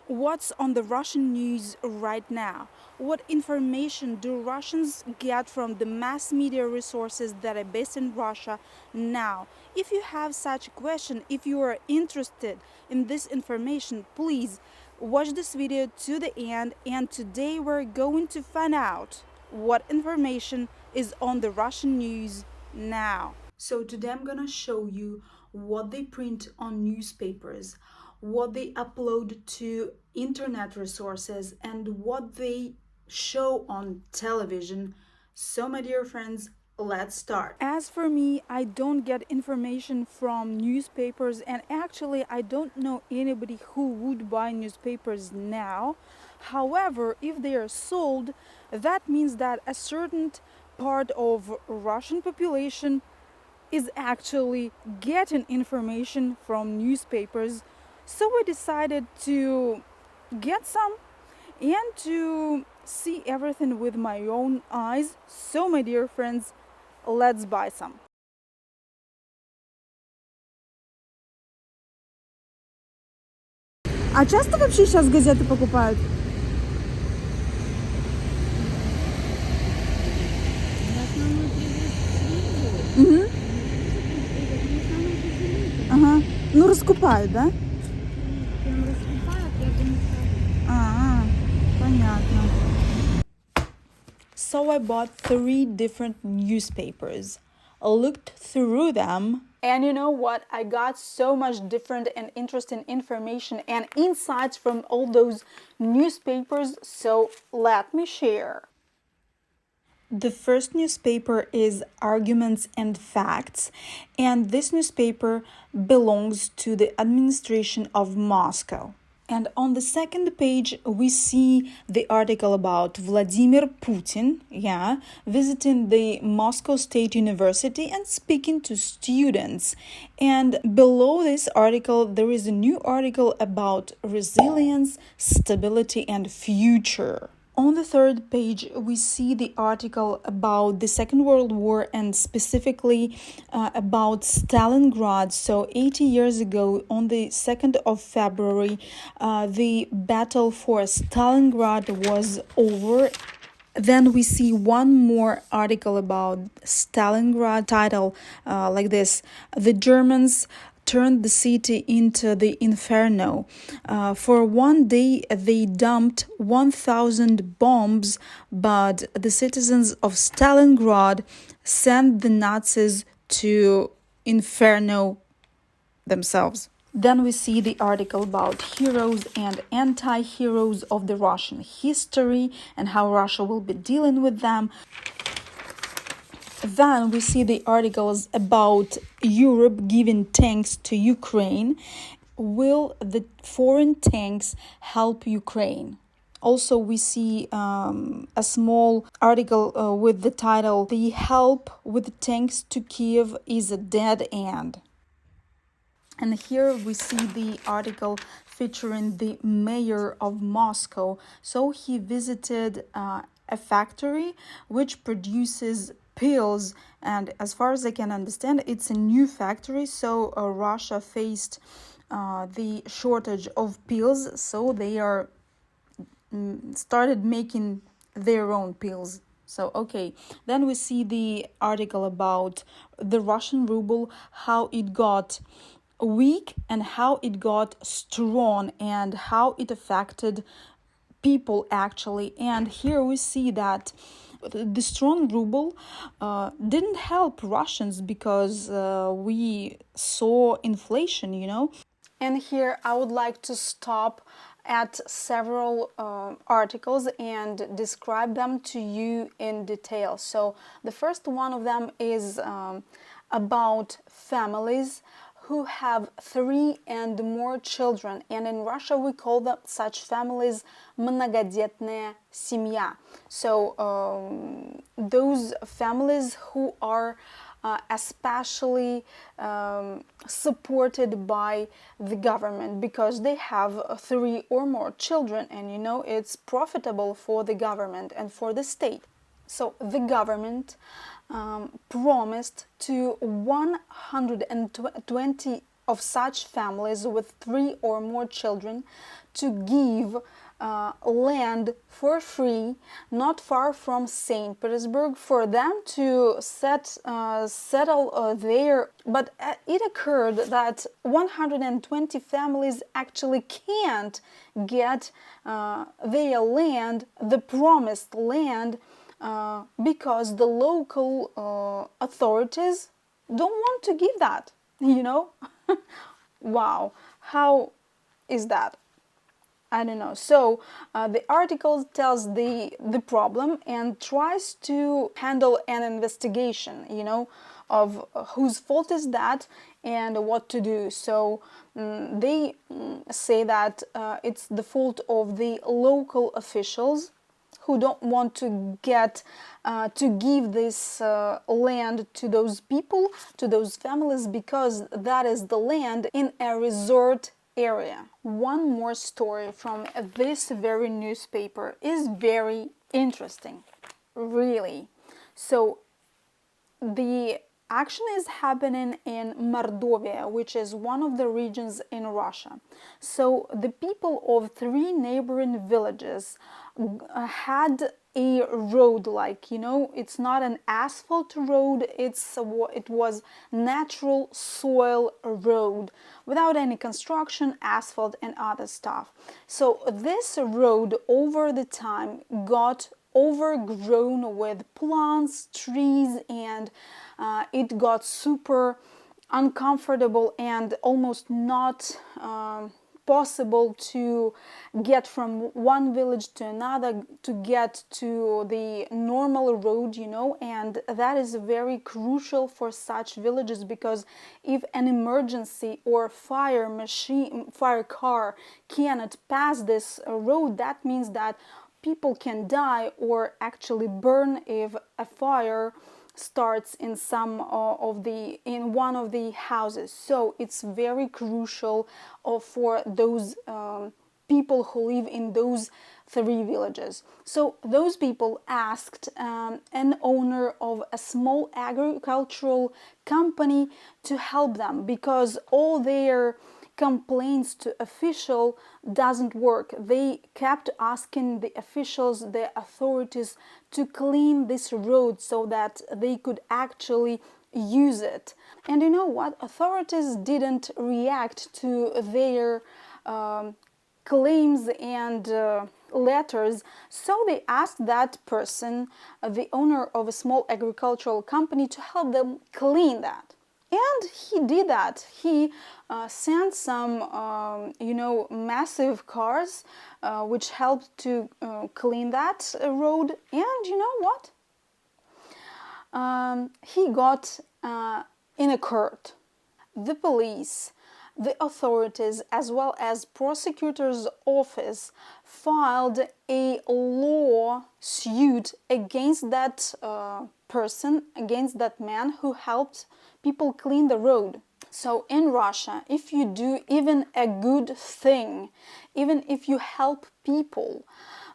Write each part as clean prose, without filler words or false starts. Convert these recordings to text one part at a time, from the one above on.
what's on the Russian news right now? What information do Russians get from the mass media resources that are based in Russia now? If you have such a question, if you are interested in this information, please watch this video to the end, and today we're going to find out what information is on the Russian news now. So today I'm gonna show you what they print on newspapers, what they upload to internet resources, and what they show on television. So my dear friends, let's start. As for me, I don't get information from newspapers, and actually I don't know anybody who would buy newspapers now. However, if they are sold, that means that a certain part of Russian population is actually getting information from newspapers. So we decided to get some and to see everything with my own eyes. So my dear friends, let's buy some. А часто вообще сейчас газеты покупают? Угу. Ага. Ну, раскупают, да? Понятно. So I bought 3 different newspapers, looked through them, and you know what? I got so much different and interesting information and insights from all those newspapers, so let me share. The first newspaper is Arguments and Facts, and this newspaper belongs to the administration of Moscow. And on the second page, we see the article about Vladimir Putin, visiting the Moscow State University and speaking to students. And below this article, there is a new article about resilience, stability, and future. On the third page, we see the article about the Second World War and specifically about Stalingrad. So 80 years ago, on the 2nd of February, the battle for Stalingrad was over. Then we see one more article about Stalingrad, title like this: The Germans turned the city into the inferno. For one day, they dumped 1,000 bombs, but the citizens of Stalingrad sent the Nazis to inferno themselves. Then we see the article about heroes and anti-heroes of the Russian history and how Russia will be dealing with them. Then we see the articles about Europe giving tanks to Ukraine. Will the foreign tanks help Ukraine? Also, we see a small article with the title, The help with tanks to Kiev is a dead end. And here we see the article featuring the mayor of Moscow. So he visited a factory which produces pills, and as far as I can understand, it's a new factory. So Russia faced the shortage of pills, so they are started making their own pills. So, okay, then we see the article about the Russian ruble, how it got weak and how it got strong and how it affected people actually. And here we see that the strong ruble didn't help Russians because we saw inflation, And here I would like to stop at several articles and describe them to you in detail. So the first one of them is about families who have 3 and more children, and in Russia we call them such families многодетная семья. So those families who are especially supported by the government because they have 3 or more children, and it's profitable for the government and for the state. So the government promised to 120 of such families with 3 or more children to give land for free not far from St. Petersburg for them to settle there. But it occurred that 120 families actually can't get their land, the promised land, because the local authorities don't want to give that, you know? Wow, how is that? I don't know. So the article tells the problem and tries to handle an investigation, of whose fault is that and what to do. So they say that it's the fault of the local officials who don't want to give this land to those people, to those families, because that is the land in a resort area. One more story from this very newspaper is very interesting, really. So the action is happening in Mordovia, which is one of the regions in Russia. So the people of 3 neighboring villages had a road, it's not an asphalt road, it was natural soil road without any construction, asphalt and other stuff. So this road over the time got overgrown with plants, trees, and it got super uncomfortable and almost not possible to get from one village to another, to get to the normal road, and that is very crucial for such villages, because if an emergency or fire car cannot pass this road, that means that people can die or actually burn if a fire starts in one of the houses. So it's very crucial for those people who live in those 3 villages. So those people asked an owner of a small agricultural company to help them, because all their complaints to official doesn't work. They kept asking the officials, the authorities, to clean this road so that they could actually use it. And you know what? Authorities didn't react to their claims and letters, so they asked that person, the owner of a small agricultural company, to help them clean that. And he did that. He sent some, massive cars, which helped to clean that road. And you know what? He got in a court. The police, the authorities, as well as prosecutor's office, filed a lawsuit against that person, against that man who helped people clean the road. So in Russia, if you do even a good thing, even if you help people,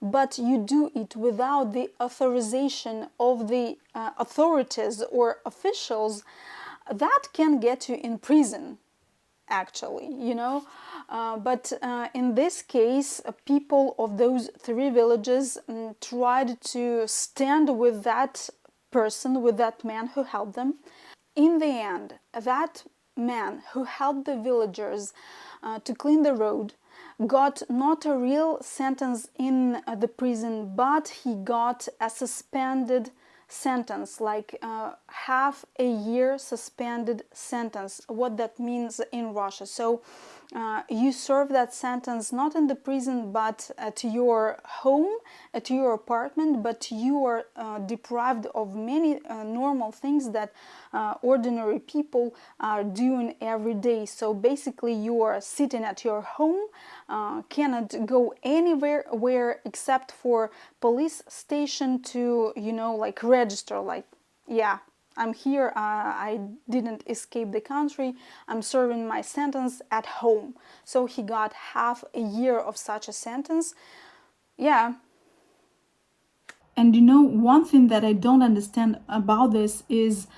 but you do it without the authorization of the authorities or officials, that can get you in prison, actually, but in this case, people of those 3 villages tried to stand with that person, with that man who helped them. In the end, that man who helped the villagers to clean the road got not a real sentence in the prison, but he got a suspended sentence, like half a year suspended sentence. What that means in Russia. So you serve that sentence not in the prison, but at your home, at your apartment, but you are deprived of many normal things that ordinary people are doing every day. So basically you are sitting at your home, cannot go anywhere except for police station to, register, yeah, I'm here, I didn't escape the country, I'm serving my sentence at home. So he got half a year of such a sentence. Yeah. And one thing that I don't understand about this is,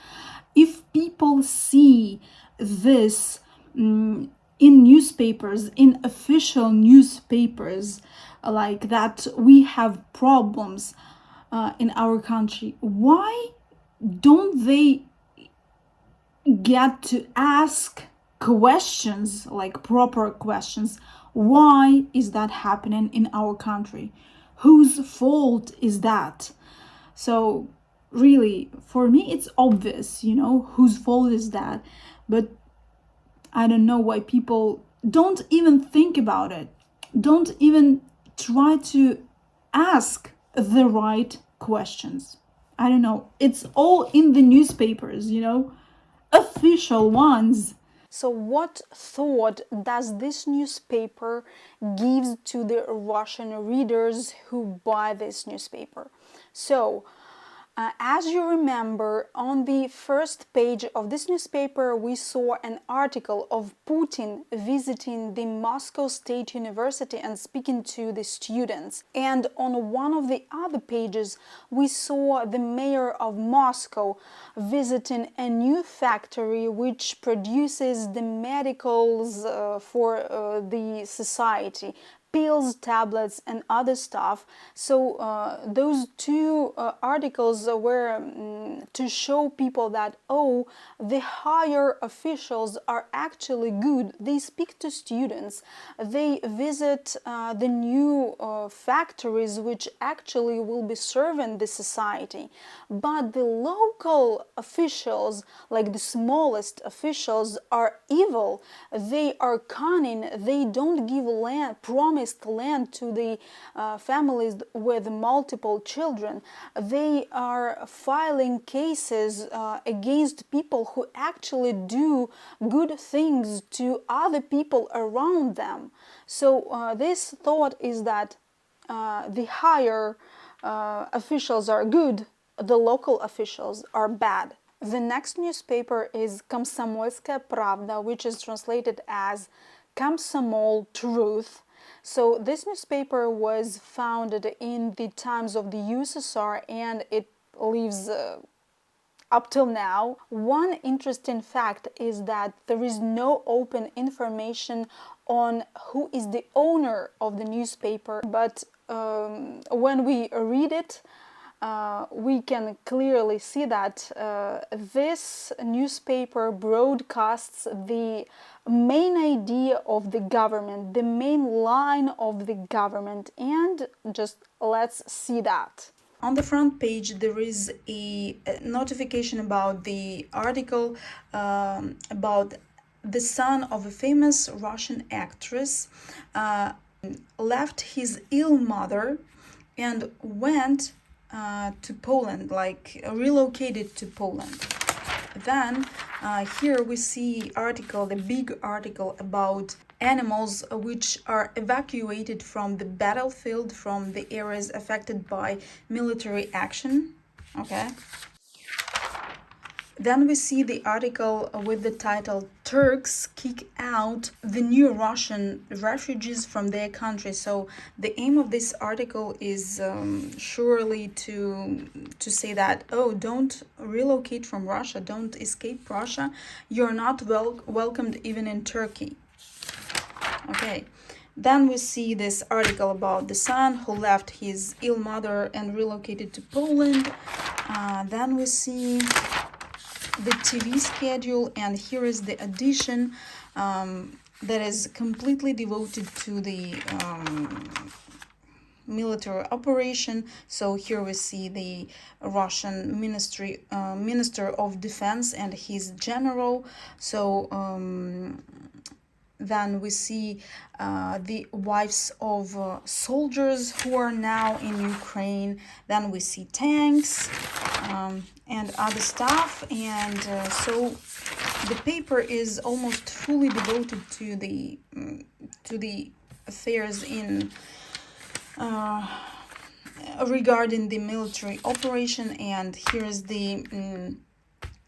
if people see this in newspapers, in official newspapers, like that we have problems in our country, why don't they get to ask questions, like proper questions? Why is that happening in our country? Whose fault is that? So really, for me, it's obvious, whose fault is that. But I don't know why people don't even think about it, don't even try to ask the right questions. I don't know. It's all in the newspapers, official ones. So, what thought does this newspaper give to the Russian readers who buy this newspaper? So, as you remember, on the first page of this newspaper, we saw an article of Putin visiting the Moscow State University and speaking to the students. And on one of the other pages, we saw the mayor of Moscow visiting a new factory which produces the medicals for the society, pills, tablets, and other stuff. So those two articles were to show people that, oh, the higher officials are actually good. They speak to students. They visit the new factories which actually will be serving the society. But the local officials, like the smallest officials, are evil. They are cunning. They don't give land, promised land to the families with multiple children. They are filing cases against people who actually do good things to other people around them. So this thought is that the higher officials are good, the local officials are bad. The next newspaper is Komsomolskaya Pravda, which is translated as Komsomol Truth. So this newspaper was founded in the times of the USSR and it lives up till now. One interesting fact is that there is no open information on who is the owner of the newspaper, but when we read it, we can clearly see that this newspaper broadcasts the main idea of the government, the main line of the government, and just let's see that. On the front page, there is a notification about the article about the son of a famous Russian actress left his ill mother and went to Poland, like relocated to Poland. Then here we see the big article about animals which are evacuated from the battlefield, from the areas affected by military action. Okay. Then we see the article with the title Turks Kick Out the New Russian Refugees from Their Country. So the aim of this article is surely to say that, oh, don't relocate from Russia, don't escape Russia, you're not welcomed even in Turkey. Okay. Then we see this article about the son who left his ill mother and relocated to Poland. Then we see the TV schedule, and here is the edition that is completely devoted to the military operation. So here we see the Russian Minister of Defense and his general. So then we see the wives of soldiers who are now in Ukraine. Then we see tanks and other stuff. And so the paper is almost fully devoted to the affairs in regarding the military operation. And here is the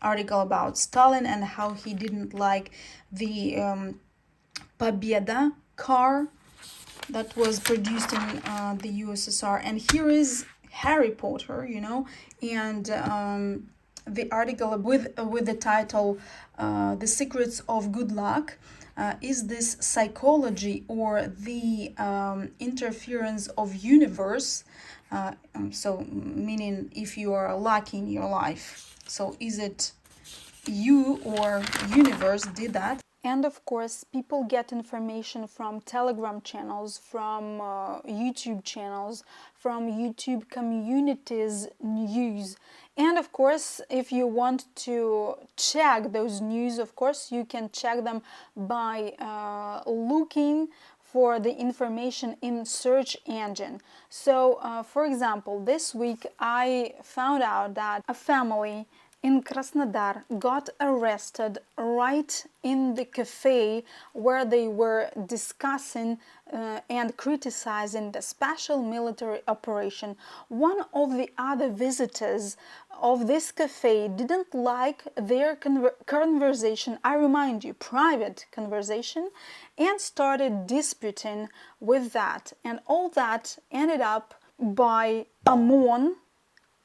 article about Stalin and how he didn't like the Победа car that was produced in the USSR. And here is Harry Potter, and the article with the title "The Secrets of Good Luck." Is this psychology or the interference of universe? So meaning if you are lucky in your life. So is it you or universe did that? And of course, people get information from Telegram channels, from YouTube channels, from YouTube communities news. And of course, if you want to check those news, of course, you can check them by looking for the information in search engine. So, for example, this week I found out that a family in Krasnodar got arrested right in the cafe where they were discussing and criticizing the special military operation. One of the other visitors of this cafe didn't like their conversation, I remind you, private conversation, and started disputing with that. And all that ended up by Amon,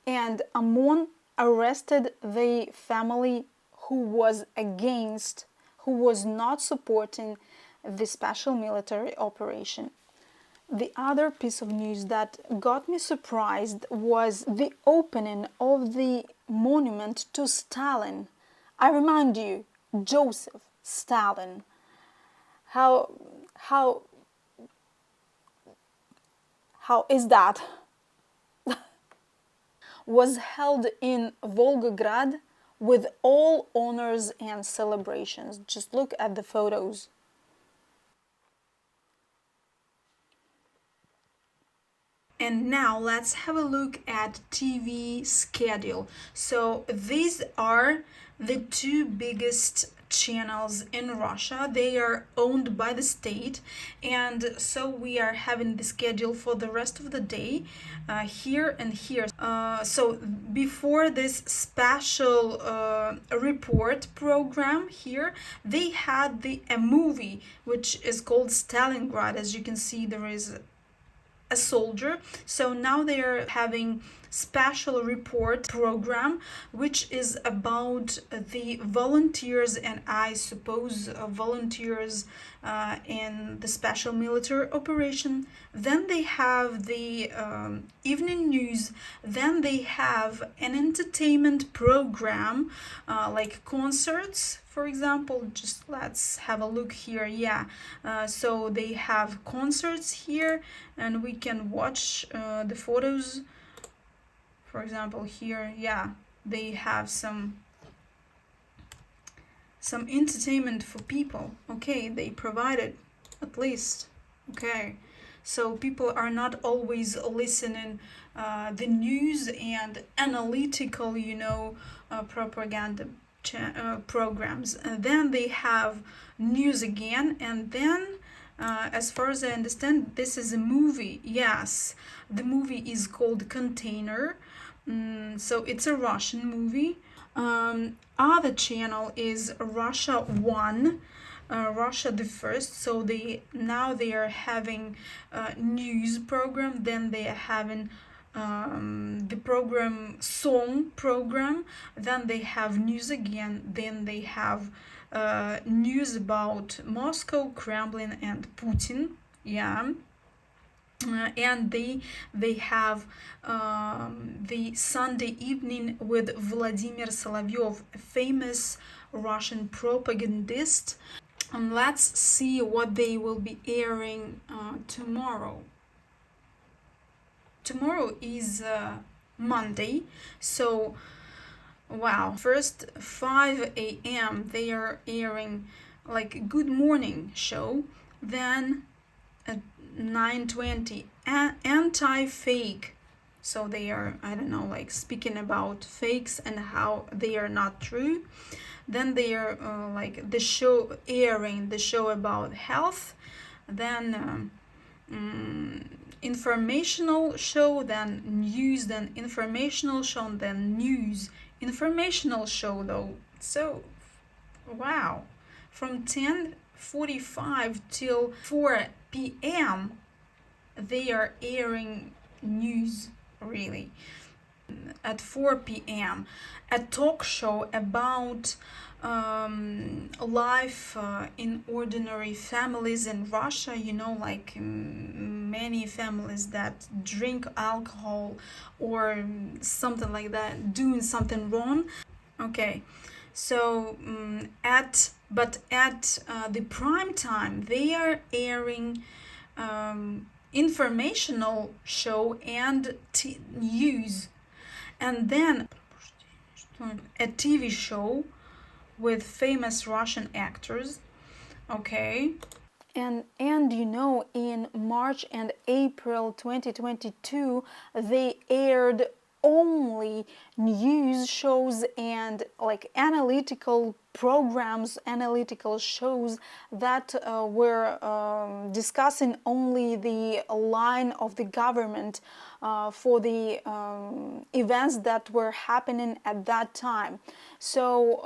and Amon arrested the family who was against, who was not supporting the special military operation. The other piece of news that got me surprised was the opening of the monument to Stalin. I remind you, Joseph Stalin. How how is that? Was held in Volgograd with all honors and celebrations. Just look at the photos. And now let's have a look at TV schedule. So these are the two biggest channels in Russia. They are owned by the state, and so we are having the schedule for the rest of the day here and here. So before this special report program here, they had a movie which is called Stalingrad. As you can see, there is a soldier. So now they are having special report program which is about the volunteers, and I suppose volunteers in the special military operation. Then they have the evening news. Then they have an entertainment program like concerts, for example. Just let's have a look here. Yeah, so they have concerts here, and we can watch the photos. For example, here, yeah, they have some entertainment for people. Okay, they provided at least. Okay, so people are not always listening the news and analytical, propaganda programs. And then they have news again, and then as far as I understand, this is a movie. Yes, the movie is called Container. So it's a Russian movie. Other channel is Russia 1, Russia the First. So they are having news program. Then they are having the program song program. Then they have news again. Then they have news about Moscow, Kremlin, and Putin. Yeah. And they have the Sunday evening with Vladimir Solovyov, a famous Russian propagandist. And let's see what they will be airing tomorrow. Tomorrow is Monday, so wow. First 5 a.m. they are airing like Good Morning show. Then at 9:20 anti-fake. So they are, I don't know, like speaking about fakes and how they are not true. Then they are like the show airing the show about health. Then informational show, then news, then informational show, then news. Informational show though. So wow. From 10:45 till 4 p.m. they are airing news, really. at 4 p.m. a talk show about life in ordinary families in Russia, like many families that drink alcohol or something like that, doing something wrong. Okay, so at the prime time they are airing informational show and news, and then a TV show with famous Russian actors. Okay. And in March and April 2022 they aired only news shows and like analytical programs, analytical shows that were discussing only the line of the government for the events that were happening at that time. So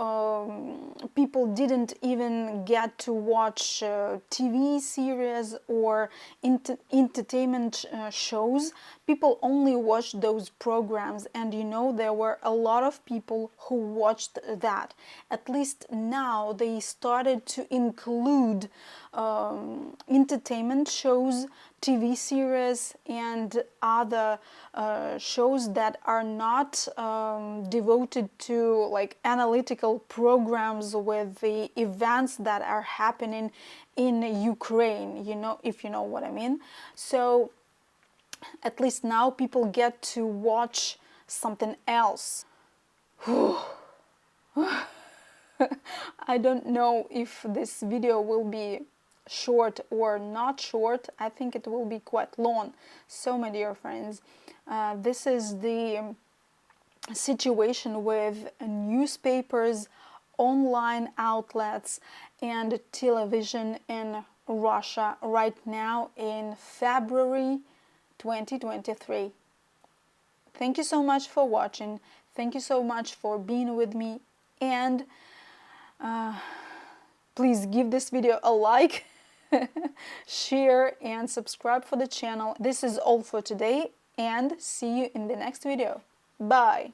people didn't even get to watch TV series or entertainment shows. People only watched those programs, and there were a lot of people who watched that. At least now they started to include entertainment shows, TV series, and other shows that are not devoted to like analytical programs with the events that are happening in Ukraine, if you know what I mean. So at least now people get to watch something else. I don't know if this video will be short or not short. I think it will be quite long. So my dear friends, this is the situation with newspapers, online outlets, and television in Russia right now in February 2023. Thank you so much for watching. Thank you so much for being with me, and please give this video a like, share, and subscribe for the channel. This is all for today, and see you in the next video. Bye.